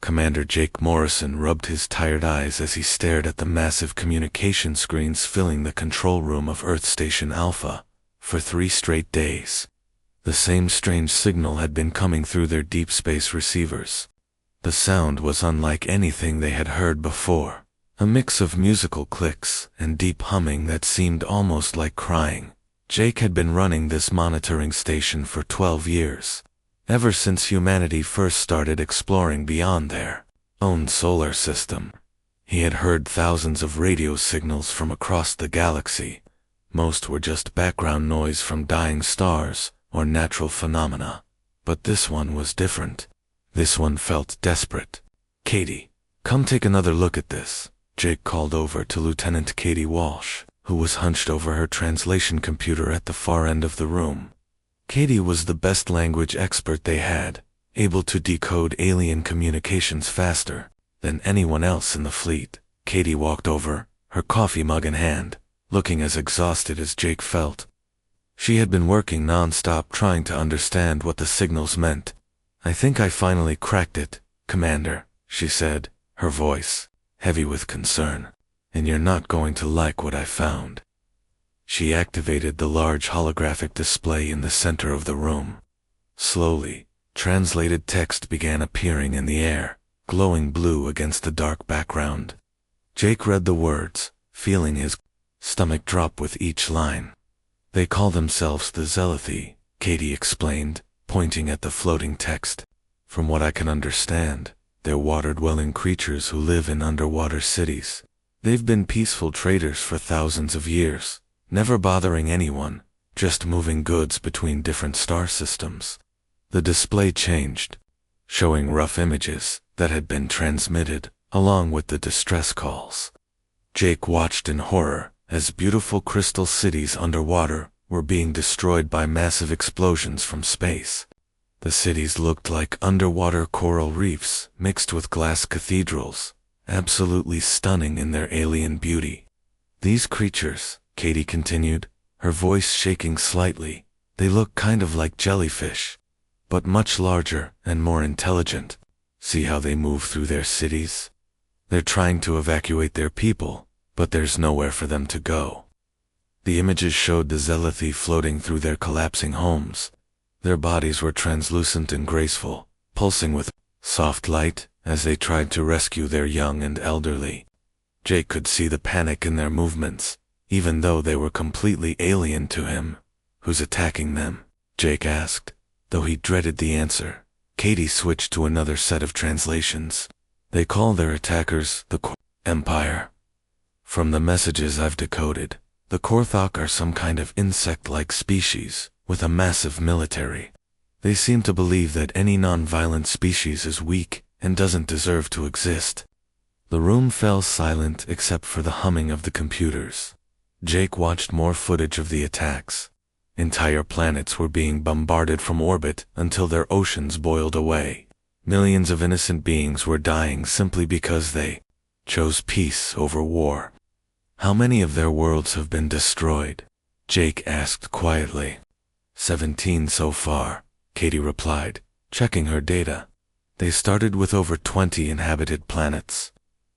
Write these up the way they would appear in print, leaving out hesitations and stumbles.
Commander Jake Morrison rubbed his tired eyes as he stared at the massive communication screens filling the control room of Earth Station Alpha. For 3 straight days, the same strange signal had been coming through their deep space receivers. The sound was unlike anything they had heard before, a mix of musical clicks and deep humming that seemed almost like crying. Jake had been running this monitoring station for 12 years. Ever since humanity first started exploring beyond their own solar system. He had heard thousands of radio signals from across the galaxy. Most were just background noise from dying stars or natural phenomena. But this one was different. This one felt desperate. "Katie, come take another look at this," Jake called over to Lieutenant Katie Walsh, who was hunched over her translation computer at the far end of the room. Katie was the best language expert they had, able to decode alien communications faster than anyone else in the fleet. Katie walked over, her coffee mug in hand, looking as exhausted as Jake felt. She had been working non-stop trying to understand what the signals meant. "I think I finally cracked it, Commander," she said, her voice heavy with concern. "And you're not going to like what I found." She activated the large holographic display in the center of the room. Slowly, translated text began appearing in the air, glowing blue against the dark background. Jake read the words, feeling his stomach drop with each line. "They call themselves the Zealothi," Katie explained, pointing at the floating text. "From what I can understand, they're water-dwelling creatures who live in underwater cities. They've been peaceful traders for thousands of years, never bothering anyone, just moving goods between different star systems." The display changed, showing rough images that had been transmitted, along with the distress calls. Jake watched in horror as beautiful crystal cities underwater were being destroyed by massive explosions from space. The cities looked like underwater coral reefs mixed with glass cathedrals, absolutely stunning in their alien beauty. "These creatures," Katie continued, her voice shaking slightly, "they look kind of like jellyfish, but much larger and more intelligent. See how they move through their cities? They're trying to evacuate their people, but there's nowhere for them to go." The images showed the Zealothi floating through their collapsing homes. Their bodies were translucent and graceful, pulsing with soft light as they tried to rescue their young and elderly. Jake could see the panic in their movements, even though they were completely alien to him. "Who's attacking them?" Jake asked, though he dreaded the answer. Katie switched to another set of translations. "They call their attackers the Empire. From the messages I've decoded, the Korthok are some kind of insect-like species with a massive military. They seem to believe that any non-violent species is weak and doesn't deserve to exist." The room fell silent except for the humming of the computers. Jake watched more footage of the attacks. Entire planets were being bombarded from orbit until their oceans boiled away. Millions of innocent beings were dying simply because they chose peace over war. "How many of their worlds have been destroyed?" Jake asked quietly. 17 so far, Katie replied, checking her data. "They started with over 20 inhabited planets.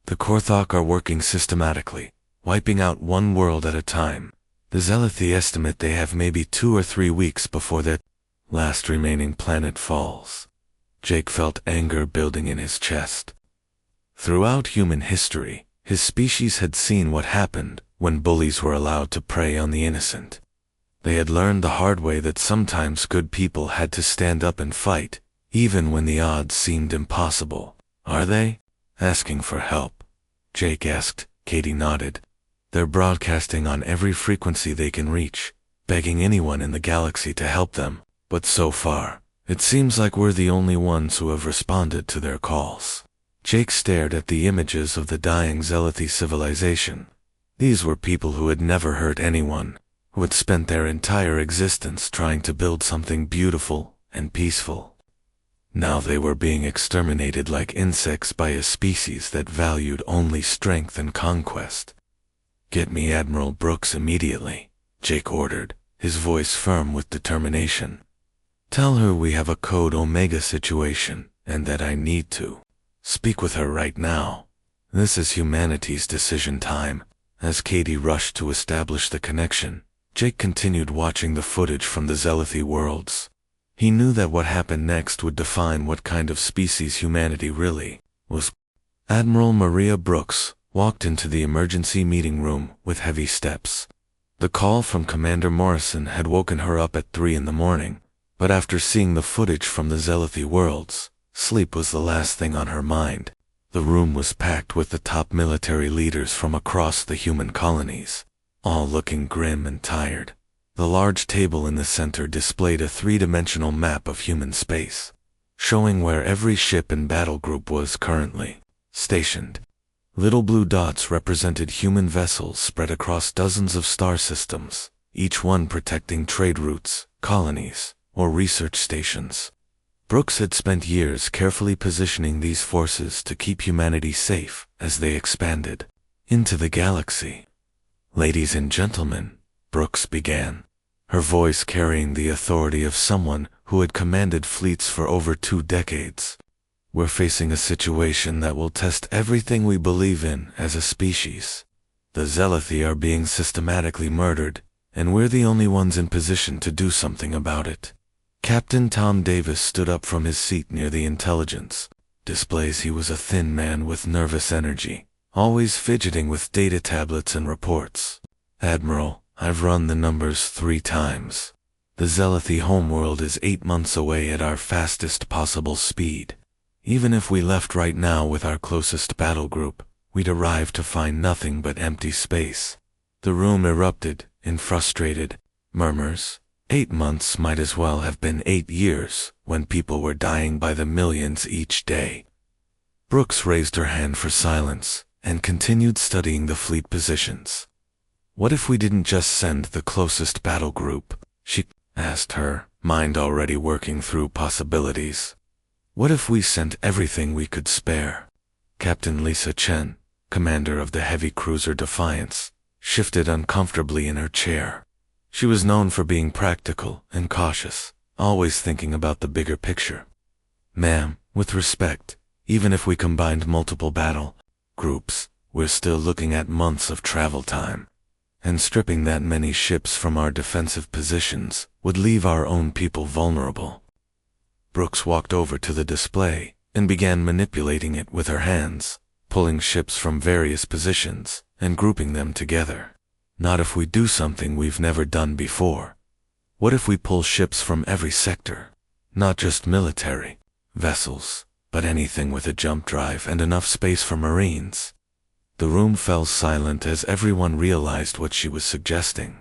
The Korthok are working systematically, wiping out one world at a time. The Zealothi estimate they have maybe 2 or 3 weeks before that last remaining planet falls." Jake felt anger building in his chest. Throughout human history, his species had seen what happened when bullies were allowed to prey on the innocent. They had learned the hard way that sometimes good people had to stand up and fight, even when the odds seemed impossible. "Are they asking for help?" Jake asked. Katie nodded. "They're broadcasting on every frequency they can reach, begging anyone in the galaxy to help them, but so far, it seems like we're the only ones who have responded to their calls." Jake stared at the images of the dying Zealothi civilization. These were people who had never hurt anyone, who had spent their entire existence trying to build something beautiful and peaceful. Now they were being exterminated like insects by a species that valued only strength and conquest. "Get me Admiral Brooks immediately," Jake ordered, his voice firm with determination. "Tell her we have a Code Omega situation and that I need to Speak with her right now. This is humanity's decision time. As Katie rushed to establish the connection, Jake continued watching the footage from the Zealothy worlds. He knew that what happened next would define what kind of species humanity really was. Admiral Maria Brooks walked into the emergency meeting room with heavy steps. The call from Commander Morrison had woken her up at 3 in the morning, but after seeing the footage from the Zealothy worlds, sleep was the last thing on her mind. The room was packed with the top military leaders from across the human colonies, all looking grim and tired. The large table in the center displayed a three-dimensional map of human space, showing where every ship and battle group was currently stationed. Little blue dots represented human vessels spread across dozens of star systems, each one protecting trade routes, colonies, or research stations. Brooks had spent years carefully positioning these forces to keep humanity safe as they expanded into the galaxy. "Ladies and gentlemen," Brooks began, her voice carrying the authority of someone who had commanded fleets for over 2 decades. "We're facing a situation that will test everything we believe in as a species. The Zealothy are being systematically murdered, and we're the only ones in position to do something about it." Captain Tom Davis stood up from his seat near the intelligence displays. He was a thin man with nervous energy, always fidgeting with data tablets and reports. "Admiral, I've run the numbers 3 times. The Zealothy homeworld is 8 months away at our fastest possible speed. Even if we left right now with our closest battle group, we'd arrive to find nothing but empty space." The room erupted in frustrated murmurs. 8 months might as well have been 8 years when people were dying by the millions each day. Brooks raised her hand for silence and continued studying the fleet positions. "What if we didn't just send the closest battle group?" she asked, her mind already working through possibilities. "What if we sent everything we could spare?" Captain Lisa Chen, commander of the heavy cruiser Defiance, shifted uncomfortably in her chair. She was known for being practical and cautious, always thinking about the bigger picture. "Ma'am, with respect, even if we combined multiple battle groups, we're still looking at months of travel time. And stripping that many ships from our defensive positions would leave our own people vulnerable." Brooks walked over to the display and began manipulating it with her hands, pulling ships from various positions and grouping them together. "Not if we do something we've never done before. What if we pull ships from every sector? Not just military vessels, but anything with a jump drive and enough space for Marines." The room fell silent as everyone realized what she was suggesting.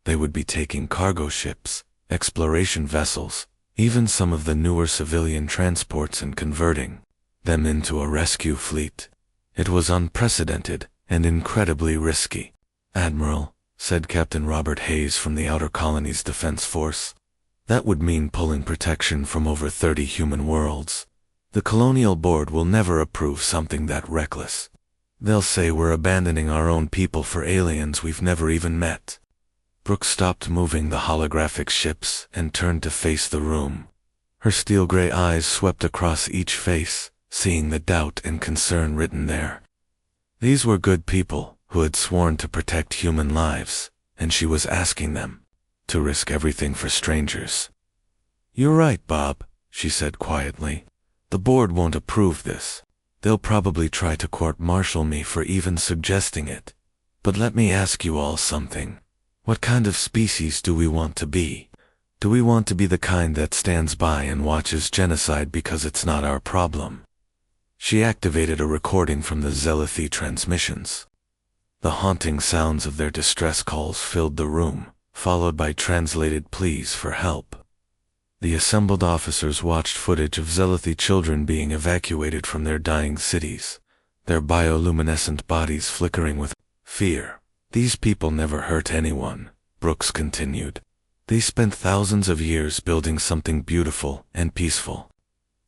They would be taking cargo ships, exploration vessels, even some of the newer civilian transports, and converting them into a rescue fleet. It was unprecedented and incredibly risky. "Admiral," said Captain Robert Hayes from the Outer Colonies Defense Force, "that would mean pulling protection from over 30 human worlds. The Colonial Board will never approve something that reckless. They'll say we're abandoning our own people for aliens we've never even met." Brooke stopped moving the holographic ships and turned to face the room. Her steel-gray eyes swept across each face, seeing the doubt and concern written there. These were good people who had sworn to protect human lives, and she was asking them to risk everything for strangers. "You're right, Bob," she said quietly. "The board won't approve this. They'll probably try to court-martial me for even suggesting it. But let me ask you all something. What kind of species do we want to be? Do we want to be the kind that stands by and watches genocide because it's not our problem?" She activated a recording from the Zealothy transmissions. The haunting sounds of their distress calls filled the room, followed by translated pleas for help. The assembled officers watched footage of Zealothy children being evacuated from their dying cities, their bioluminescent bodies flickering with fear. "These people never hurt anyone," Brooks continued. "They spent thousands of years building something beautiful and peaceful.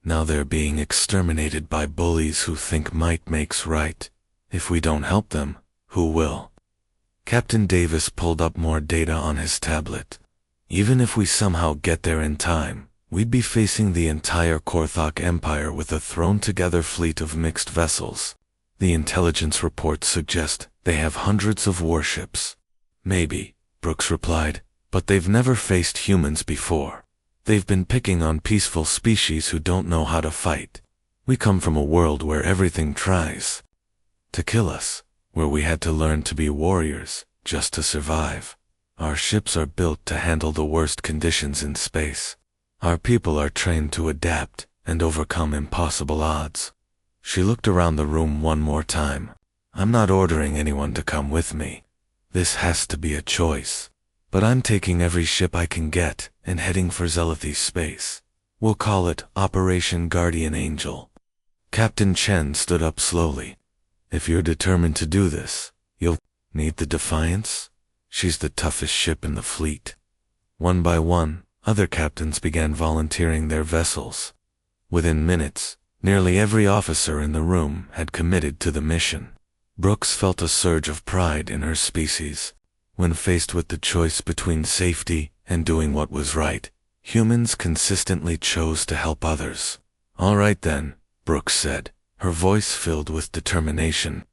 Now they're being exterminated by bullies who think might makes right. If we don't help them, who will?" Captain Davis pulled up more data on his tablet. "Even if we somehow get there in time, we'd be facing the entire Korthok Empire with a thrown-together fleet of mixed vessels. The intelligence reports suggest they have hundreds of warships. Maybe, Brooks replied, but they've never faced humans before. They've been picking on peaceful species who don't know how to fight. We come from a world where everything tries to kill us, where we had to learn to be warriors just to survive. Our ships are built to handle the worst conditions in space. Our people are trained to adapt and overcome impossible odds. She looked around the room one more time. I'm not ordering anyone to come with me. This has to be a choice. But I'm taking every ship I can get and heading for Zealothy's space. We'll call it Operation Guardian Angel. Captain Chen stood up slowly. If you're determined to do this, you'll need the Defiance. She's the toughest ship in the fleet. One by one, other captains began volunteering their vessels. Within minutes, nearly every officer in the room had committed to the mission. Brooks felt a surge of pride in her species. When faced with the choice between safety and doing what was right, humans consistently chose to help others. All right then, Brooks said, her voice filled with determination.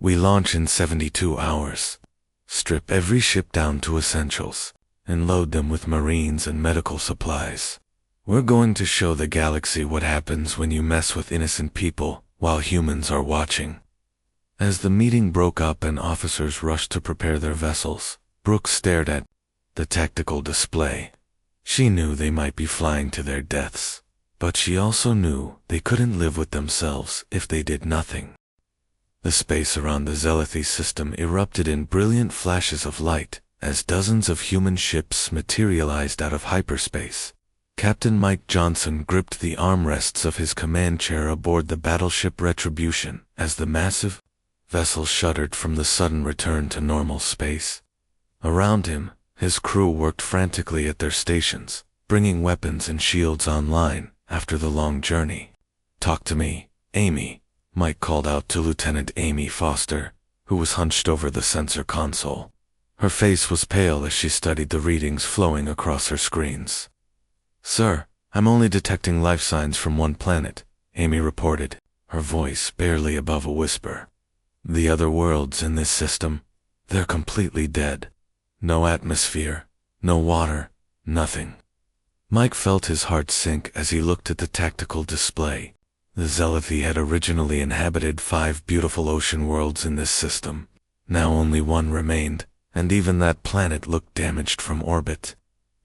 We launch in 72 hours. Strip every ship down to essentials, and load them with marines and medical supplies. We're going to show the galaxy what happens when you mess with innocent people while humans are watching. As the meeting broke up and officers rushed to prepare their vessels, Brooks stared at the tactical display. She knew they might be flying to their deaths, but she also knew they couldn't live with themselves if they did nothing. The space around the Zealothy system erupted in brilliant flashes of light as dozens of human ships materialized out of hyperspace. Captain Mike Johnson gripped the armrests of his command chair aboard the battleship Retribution as the massive vessel shuddered from the sudden return to normal space. Around him, his crew worked frantically at their stations, bringing weapons and shields online after the long journey. "Talk to me, Amy," Mike called out to Lieutenant Amy Foster, who was hunched over the sensor console. Her face was pale as she studied the readings flowing across her screens. "Sir, I'm only detecting life signs from one planet," Amy reported, her voice barely above a whisper. "The other worlds in this system, they're completely dead. No atmosphere, no water, nothing." Mike felt his heart sink as he looked at the tactical display. The Zealothy had originally inhabited 5 beautiful ocean worlds in this system. Now only one remained, and even that planet looked damaged from orbit.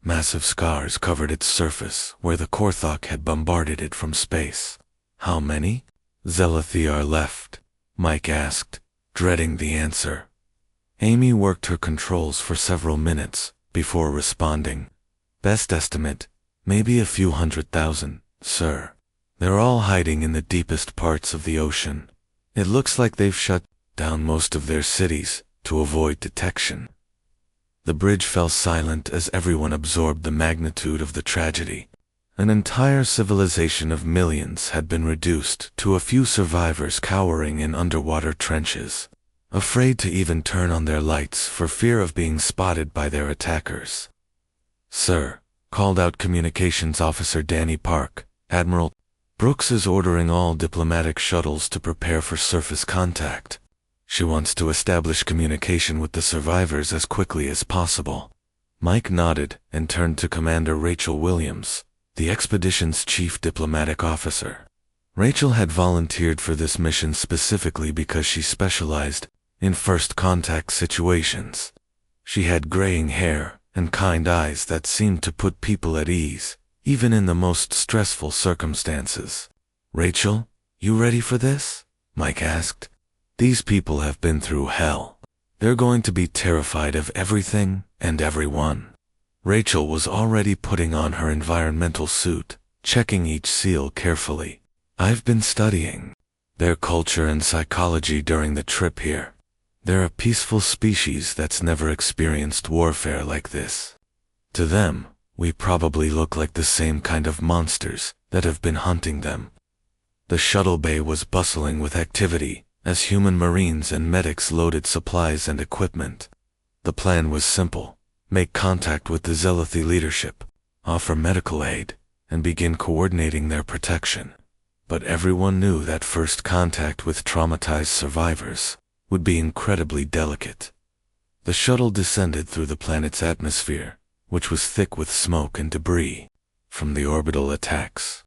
Massive scars covered its surface where the Korthok had bombarded it from space. "How many Zealothy are left?" Mike asked, dreading the answer. Amy worked her controls for several minutes before responding. "Best estimate, maybe a few 100,000, sir. They're all hiding in the deepest parts of the ocean. It looks like they've shut down most of their cities to avoid detection." The bridge fell silent as everyone absorbed the magnitude of the tragedy. An entire civilization of millions had been reduced to a few survivors cowering in underwater trenches, afraid to even turn on their lights for fear of being spotted by their attackers. "Sir," called out Communications Officer Danny Park, "Admiral Brooks is ordering all diplomatic shuttles to prepare for surface contact. She wants to establish communication with the survivors as quickly as possible." Mike nodded and turned to Commander Rachel Williams, the expedition's chief diplomatic officer. Rachel had volunteered for this mission specifically because she specialized in first contact situations. She had graying hair and kind eyes that seemed to put people at ease, even in the most stressful circumstances. "Rachel, you ready for this?" Mike asked. "These people have been through hell. They're going to be terrified of everything and everyone." Rachel was already putting on her environmental suit, checking each seal carefully. "I've been studying their culture and psychology during the trip here. They're a peaceful species that's never experienced warfare like this. To them, we probably look like the same kind of monsters that have been hunting them." The shuttle bay was bustling with activity as human marines and medics loaded supplies and equipment. The plan was simple: make contact with the Zealothy leadership, offer medical aid, and begin coordinating their protection. But everyone knew that first contact with traumatized survivors would be incredibly delicate. The shuttle descended through the planet's atmosphere, which was thick with smoke and debris from the orbital attacks.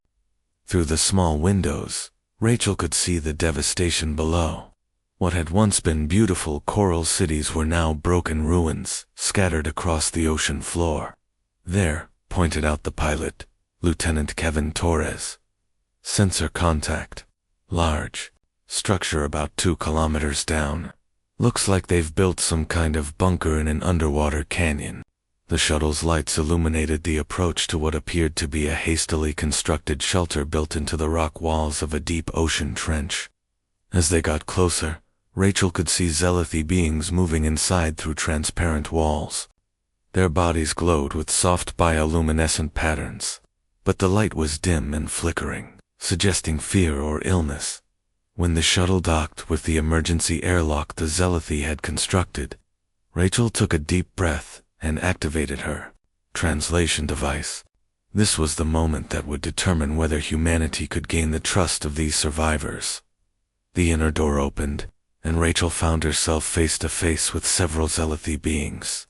Through the small windows, Rachel could see the devastation below. What had once been beautiful coral cities were now broken ruins, scattered across the ocean floor. There, pointed out the pilot, Lieutenant Kevin Torres. Sensor contact. Large. Structure about 2 kilometers down. Looks like they've built some kind of bunker in an underwater canyon. The shuttle's lights illuminated the approach to what appeared to be a hastily constructed shelter built into the rock walls of a deep ocean trench. As they got closer, Rachel could see Zealothi beings moving inside through transparent walls. Their bodies glowed with soft bioluminescent patterns, but the light was dim and flickering, suggesting fear or illness. When the shuttle docked with the emergency airlock the Zealothi had constructed, Rachel took a deep breath and activated her translation device. This was the moment that would determine whether humanity could gain the trust of these survivors. The inner door opened, and Rachel found herself face to face with several Zealothi beings.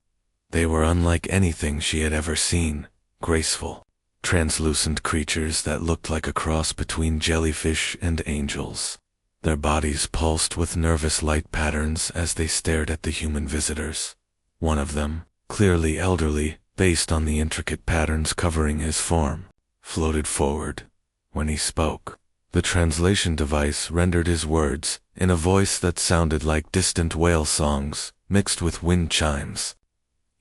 They were unlike anything she had ever seen, graceful, translucent creatures that looked like a cross between jellyfish and angels. Their bodies pulsed with nervous light patterns as they stared at the human visitors. One of them, clearly elderly, based on the intricate patterns covering his form, floated forward. When he spoke, the translation device rendered his words in a voice that sounded like distant whale songs mixed with wind chimes.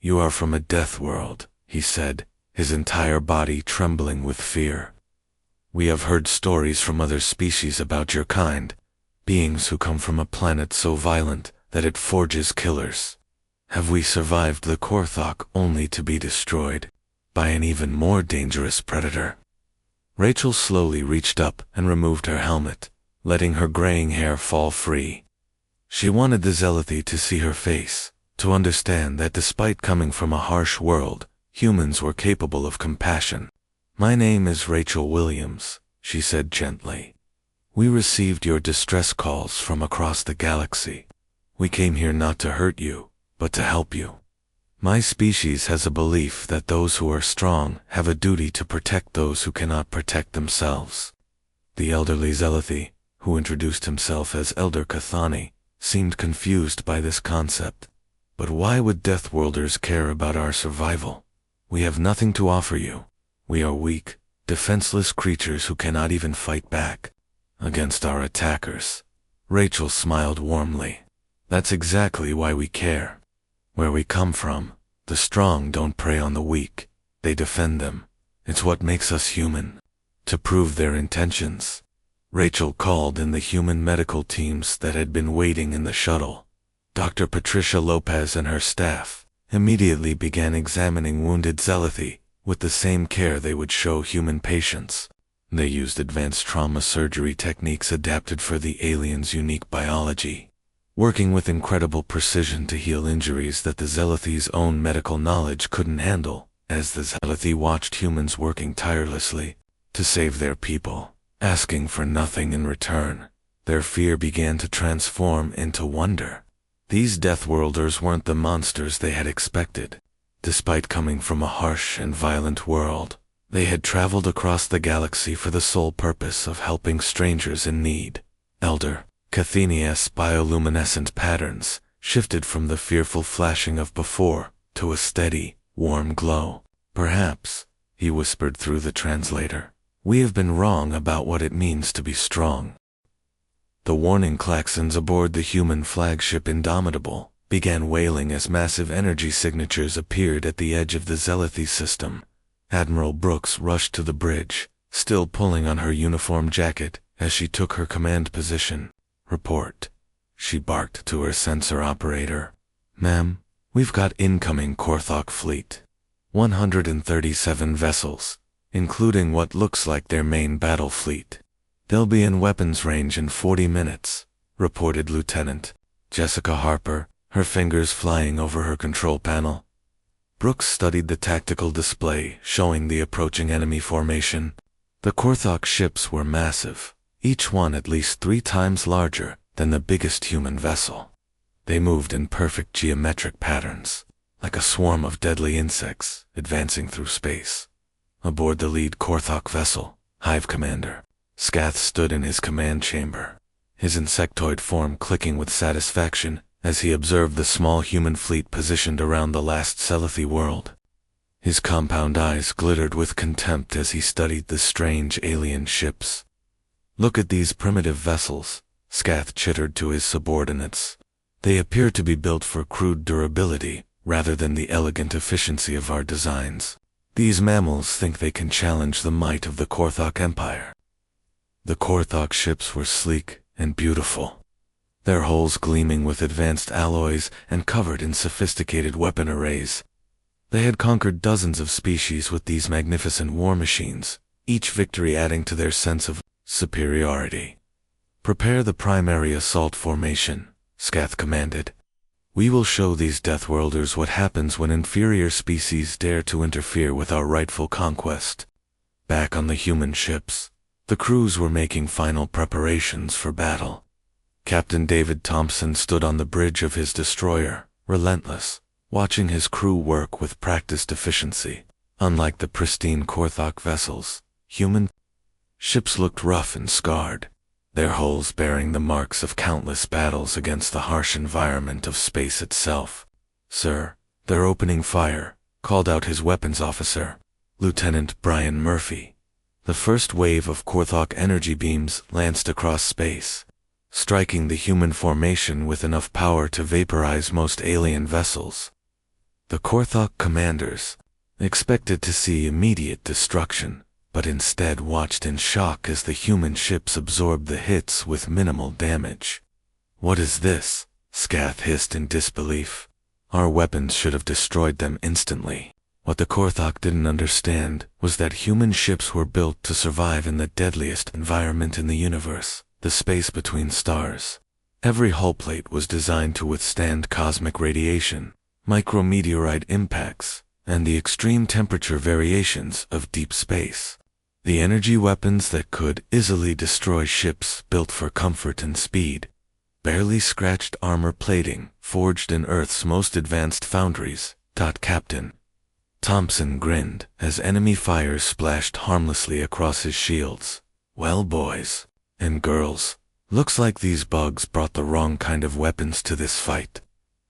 "You are from a death world," he said, his entire body trembling with fear. "We have heard stories from other species about your kind, beings who come from a planet so violent that it forges killers. Have we survived the Korthok only to be destroyed by an even more dangerous predator?" Rachel slowly reached up and removed her helmet, letting her graying hair fall free. She wanted the Zealothi to see her face, to understand that despite coming from a harsh world, humans were capable of compassion. "My name is Rachel Williams," she said gently. "We received your distress calls from across the galaxy. We came here not to hurt you, but to help you. My species has a belief that those who are strong have a duty to protect those who cannot protect themselves." The elderly Zealothi, who introduced himself as Elder Kathani, seemed confused by this concept. "But why would Deathworlders care about our survival? We have nothing to offer you. We are weak, defenseless creatures who cannot even fight back against our attackers." Rachel smiled warmly. "That's exactly why we care. Where we come from, the strong don't prey on the weak, they defend them. It's what makes us human." To prove their intentions, Rachel called in the human medical teams that had been waiting in the shuttle. Dr. Patricia Lopez and her staff immediately began examining wounded Zealothi with the same care they would show human patients. They used advanced trauma surgery techniques adapted for the aliens' unique biology, working with incredible precision to heal injuries that the Zealothi's own medical knowledge couldn't handle. As the Zealothi watched humans working tirelessly to save their people, asking for nothing in return, their fear began to transform into wonder. These Deathworlders weren't the monsters they had expected. Despite coming from a harsh and violent world, they had traveled across the galaxy for the sole purpose of helping strangers in need. Elder Cathenia's bioluminescent patterns shifted from the fearful flashing of before to a steady, warm glow. "Perhaps," he whispered through the translator, "we have been wrong about what it means to be strong." The warning klaxons aboard the human flagship Indomitable began wailing as massive energy signatures appeared at the edge of the Zealothi system. Admiral Brooks rushed to the bridge, still pulling on her uniform jacket as she took her command position. "Report," she barked to her sensor operator. "Ma'am, we've got incoming Korthok fleet. 137 vessels, including what looks like their main battle fleet. They'll be in weapons range in 40 minutes, reported Lieutenant Jessica Harper, her fingers flying over her control panel. Brooks studied the tactical display, showing the approaching enemy formation. The Korthok ships were massive, each one at least 3 times larger than the biggest human vessel. They moved in perfect geometric patterns, like a swarm of deadly insects advancing through space. Aboard the lead Korthok vessel, Hive Commander, Scath stood in his command chamber, his insectoid form clicking with satisfaction as he observed the small human fleet positioned around the last Celethi world. His compound eyes glittered with contempt as he studied the strange alien ships. "Look at these primitive vessels," Scath chittered to his subordinates. "They appear to be built for crude durability rather than the elegant efficiency of our designs. These mammals think they can challenge the might of the Korthok Empire." The Korthok ships were sleek and beautiful, their hulls gleaming with advanced alloys and covered in sophisticated weapon arrays. They had conquered dozens of species with these magnificent war machines, each victory adding to their sense of superiority. "Prepare the primary assault formation," Scath commanded. "We will show these Deathworlders what happens when inferior species dare to interfere with our rightful conquest." Back on the human ships, the crews were making final preparations for battle. Captain David Thompson stood on the bridge of his destroyer, relentless, watching his crew work with practiced efficiency. Unlike the pristine Korthok vessels, human ships looked rough and scarred, their hulls bearing the marks of countless battles against the harsh environment of space itself. "Sir, they're opening fire," called out his weapons officer, Lieutenant Brian Murphy. The first wave of Korthok energy beams lanced across space, striking the human formation with enough power to vaporize most alien vessels. The Korthok commanders expected to see immediate destruction, but instead watched in shock as the human ships absorbed the hits with minimal damage. "What is this?" Scath hissed in disbelief. "Our weapons should have destroyed them instantly." What the Korthok didn't understand was that human ships were built to survive in the deadliest environment in the universe, the space between stars. Every hull plate was designed to withstand cosmic radiation, micrometeorite impacts, and the extreme temperature variations of deep space. The energy weapons that could easily destroy ships built for comfort and speed, barely scratched armor plating forged in Earth's most advanced foundries. Captain Thompson grinned as enemy fire splashed harmlessly across his shields. "Well, boys and girls, looks like these bugs brought the wrong kind of weapons to this fight.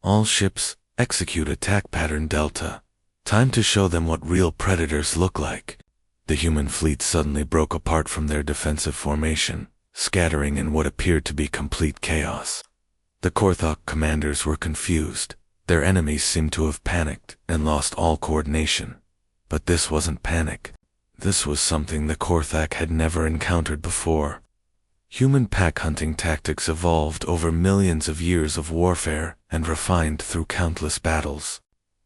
All ships, execute attack pattern Delta. Time to show them what real predators look like." The human fleet suddenly broke apart from their defensive formation, scattering in what appeared to be complete chaos. The Korthok commanders were confused. Their enemies seemed to have panicked and lost all coordination. But this wasn't panic. This was something the Korthok had never encountered before. Human pack hunting tactics evolved over millions of years of warfare and refined through countless battles.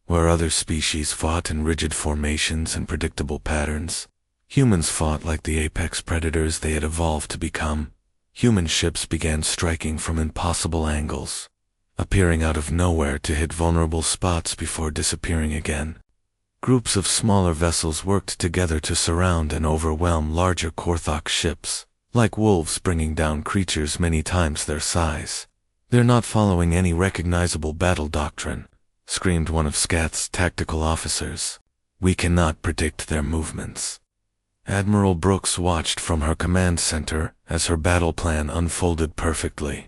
Where other species fought in rigid formations and predictable patterns, humans fought like the apex predators they had evolved to become. Human ships began striking from impossible angles, appearing out of nowhere to hit vulnerable spots before disappearing again. Groups of smaller vessels worked together to surround and overwhelm larger Korthok ships, like wolves bringing down creatures many times their size. "They're not following any recognizable battle doctrine," screamed one of Scath's tactical officers. "We cannot predict their movements." Admiral Brooks watched from her command center as her battle plan unfolded perfectly.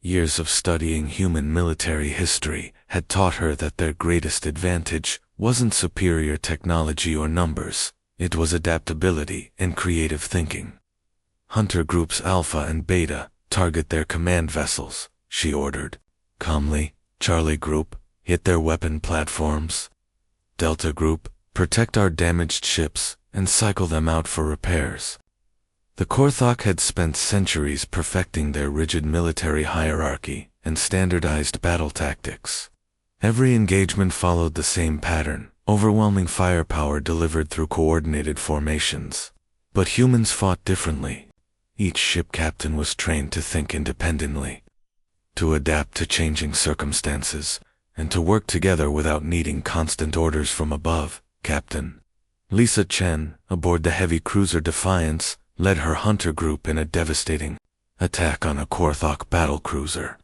Years of studying human military history had taught her that their greatest advantage wasn't superior technology or numbers, it was adaptability and creative thinking. "Hunter Groups Alpha and Beta, target their command vessels," she ordered. Calmly, Charlie Group, hit their weapon platforms. Delta Group, protect our damaged ships and cycle them out for repairs. The Korthok had spent centuries perfecting their rigid military hierarchy and standardized battle tactics. Every engagement followed the same pattern, overwhelming firepower delivered through coordinated formations. But humans fought differently. Each ship captain was trained to think independently, to adapt to changing circumstances, and to work together without needing constant orders from above. Captain Lisa Chen, aboard the heavy cruiser Defiance, led her hunter group in a devastating attack on a Korthok battlecruiser.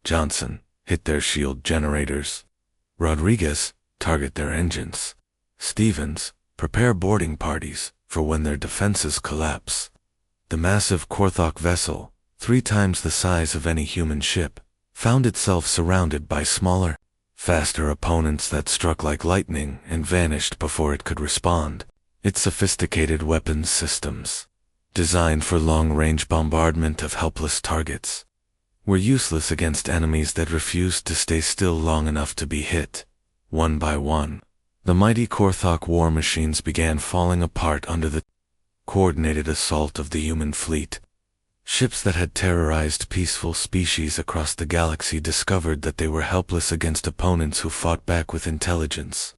Johnson, hit their shield generators. Rodriguez, target their engines. Stevens, prepare boarding parties for when their defenses collapse. The massive Korthok vessel, 3 times the size of any human ship, found itself surrounded by smaller, faster opponents that struck like lightning and vanished before it could respond. Its sophisticated weapons systems, designed for long-range bombardment of helpless targets, were useless against enemies that refused to stay still long enough to be hit. One by one, the mighty Korthok war machines began falling apart under the coordinated assault of the human fleet. Ships that had terrorized peaceful species across the galaxy discovered that they were helpless against opponents who fought back with intelligence,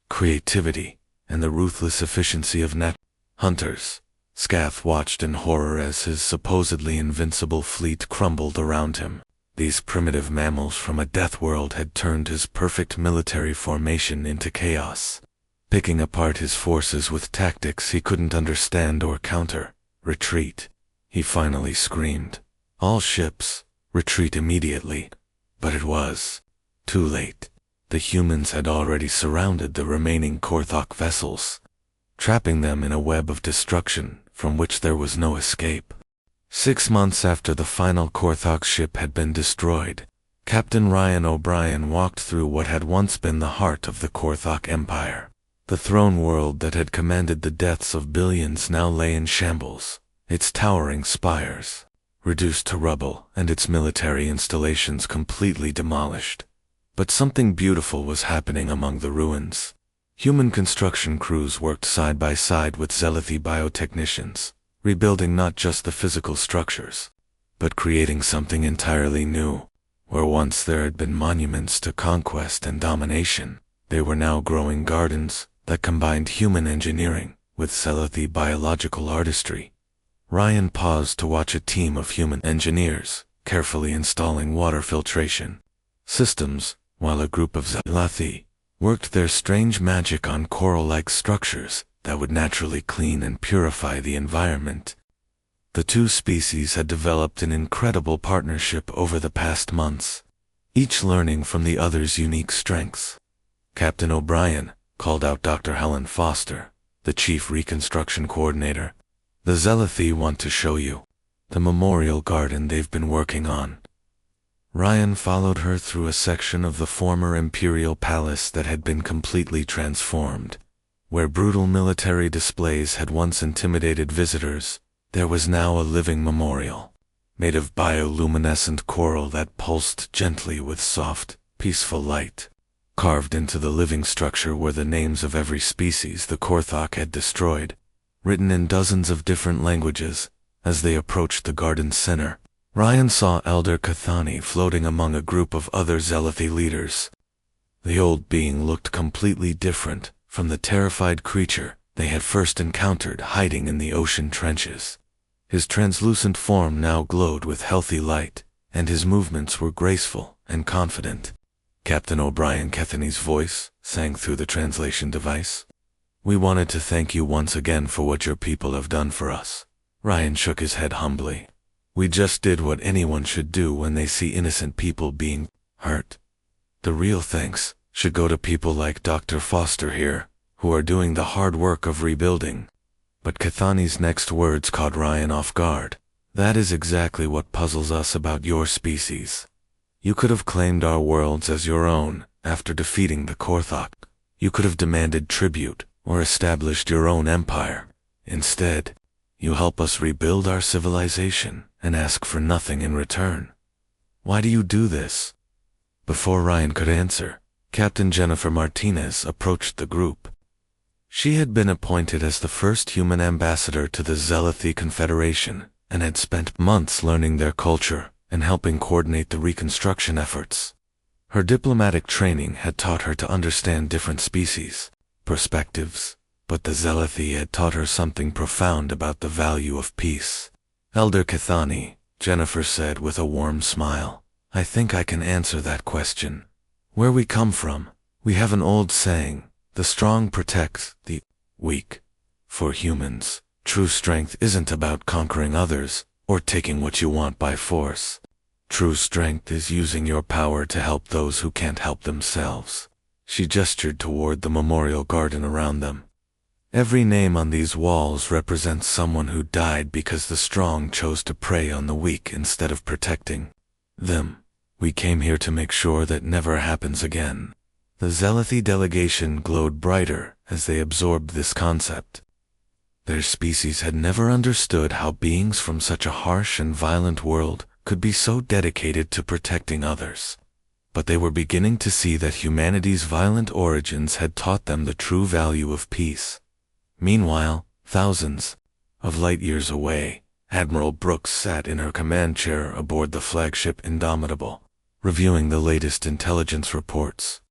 creativity, and the ruthless efficiency of hunters. Scath watched in horror as his supposedly invincible fleet crumbled around him. These primitive mammals from a death world had turned his perfect military formation into chaos, picking apart his forces with tactics he couldn't understand or counter. Retreat, he finally screamed. All ships, retreat immediately. But it was too late. The humans had already surrounded the remaining Korthok vessels, trapping them in a web of destruction from which there was no escape. 6 months after the final Korthok ship had been destroyed, Captain Ryan O'Brien walked through what had once been the heart of the Korthok Empire. The throne world that had commanded the deaths of billions now lay in shambles, its towering spires reduced to rubble and its military installations completely demolished. But something beautiful was happening among the ruins. Human construction crews worked side by side with Zelathi biotechnicians, rebuilding not just the physical structures, but creating something entirely new. Where once there had been monuments to conquest and domination, they were now growing gardens that combined human engineering with Zelathi biological artistry. Ryan paused to watch a team of human engineers carefully installing water filtration systems, while a group of Zelathi worked their strange magic on coral-like structures that would naturally clean and purify the environment. The two species had developed an incredible partnership over the past months, each learning from the other's unique strengths. Captain O'Brien called out Dr. Helen Foster, the chief reconstruction coordinator. The Zelathi want to show you the memorial garden they've been working on. Ryan followed her through a section of the former imperial palace that had been completely transformed. Where brutal military displays had once intimidated visitors, there was now a living memorial, made of bioluminescent coral that pulsed gently with soft, peaceful light. Carved into the living structure were the names of every species the Korthok had destroyed, written in dozens of different languages. As they approached the garden's center, Ryan saw Elder Cathani floating among a group of other Zelathi leaders. The old being looked completely different from the terrified creature they had first encountered hiding in the ocean trenches. His translucent form now glowed with healthy light, and his movements were graceful and confident. Captain O'Brien Cathani's voice sang through the translation device. "We wanted to thank you once again for what your people have done for us." Ryan shook his head humbly. "We just did what anyone should do when they see innocent people being hurt. The real thanks should go to people like Dr. Foster here, who are doing the hard work of rebuilding." But Cathani's next words caught Ryan off guard. "That is exactly what puzzles us about your species. You could have claimed our worlds as your own after defeating the Korthok. You could have demanded tribute or established your own empire. Instead, you help us rebuild our civilization and ask for nothing in return. Why do you do this?" Before Ryan could answer, Captain Jennifer Martinez approached the group. She had been appointed as the first human ambassador to the Zelathi Confederation and had spent months learning their culture and helping coordinate the reconstruction efforts. Her diplomatic training had taught her to understand different species, perspectives, but the Zelathi had taught her something profound about the value of peace. "Elder Cathani," Jennifer said with a warm smile, "I think I can answer that question. Where we come from, we have an old saying, the strong protects the weak. For humans, true strength isn't about conquering others or taking what you want by force. True strength is using your power to help those who can't help themselves. She gestured toward the memorial garden around them. Every name on these walls represents someone who died because the strong chose to prey on the weak instead of protecting them. We came here to make sure that never happens again. The Zealoty delegation glowed brighter as they absorbed this concept. Their species had never understood how beings from such a harsh and violent world could be so dedicated to protecting others. But they were beginning to see that humanity's violent origins had taught them the true value of peace. Meanwhile, thousands of light years away, Admiral Brooks sat in her command chair aboard the flagship Indomitable, reviewing the latest intelligence reports.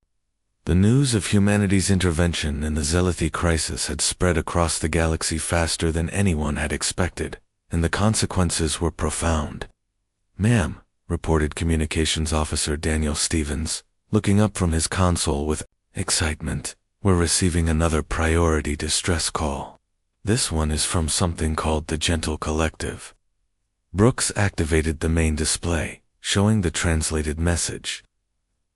The news of humanity's intervention in the Zealoty crisis had spread across the galaxy faster than anyone had expected, and the consequences were profound. "Ma'am," reported Communications Officer Daniel Stevens, looking up from his console with excitement, "we're receiving another priority distress call. This one is from something called the Gentle Collective." Brooks activated the main display, showing the translated message.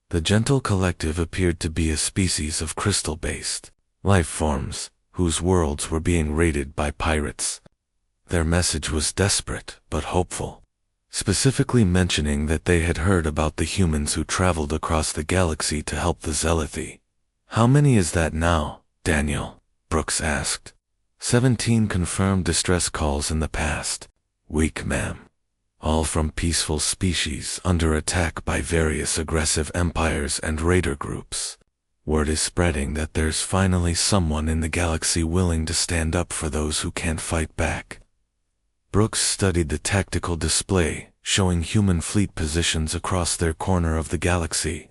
The Gentle Collective appeared to be a species of crystal-based life forms whose worlds were being raided by pirates. Their message was desperate but hopeful, specifically mentioning that they had heard about the humans who traveled across the galaxy to help the Zealoty. "How many is that now, Daniel?" Brooks asked. 17 confirmed distress calls in the past week, ma'am. All from peaceful species under attack by various aggressive empires and raider groups. Word is spreading that there's finally someone in the galaxy willing to stand up for those who can't fight back." Brooks studied the tactical display, showing human fleet positions across their corner of the galaxy.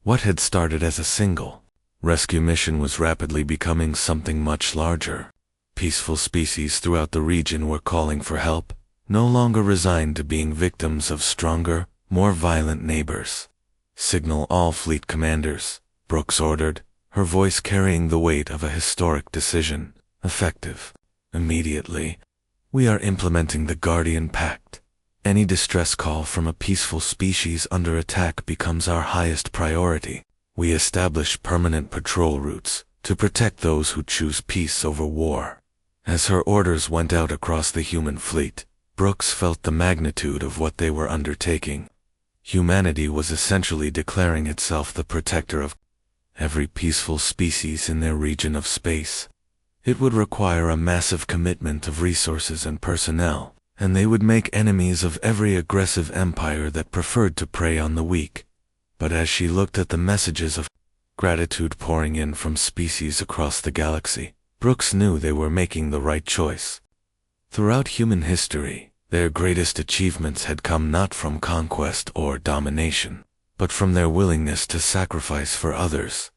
What had started as a single rescue mission was rapidly becoming something much larger. Peaceful species throughout the region were calling for help, no longer resigned to being victims of stronger, more violent neighbors. "Signal all fleet commanders," Brooks ordered, her voice carrying the weight of a historic decision, effective immediately. "We are implementing the Guardian Pact. Any distress call from a peaceful species under attack becomes our highest priority. We establish permanent patrol routes to protect those who choose peace over war." As her orders went out across the human fleet, Brooks felt the magnitude of what they were undertaking. Humanity was essentially declaring itself the protector of every peaceful species in their region of space. It would require a massive commitment of resources and personnel, and they would make enemies of every aggressive empire that preferred to prey on the weak. But as she looked at the messages of gratitude pouring in from species across the galaxy, Brooks knew they were making the right choice. Throughout human history, their greatest achievements had come not from conquest or domination, but from their willingness to sacrifice for others.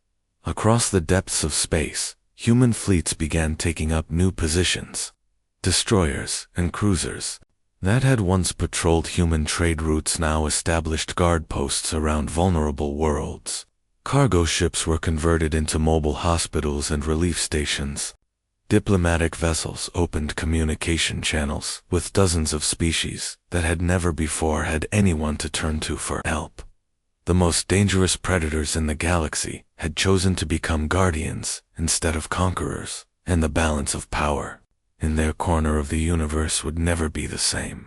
Across the depths of space, human fleets began taking up new positions. Destroyers and cruisers that had once patrolled human trade routes now established guard posts around vulnerable worlds. Cargo ships were converted into mobile hospitals and relief stations. Diplomatic vessels opened communication channels with dozens of species that had never before had anyone to turn to for help. The most dangerous predators in the galaxy had chosen to become guardians instead of conquerors, and the balance of power in their corner of the universe would never be the same.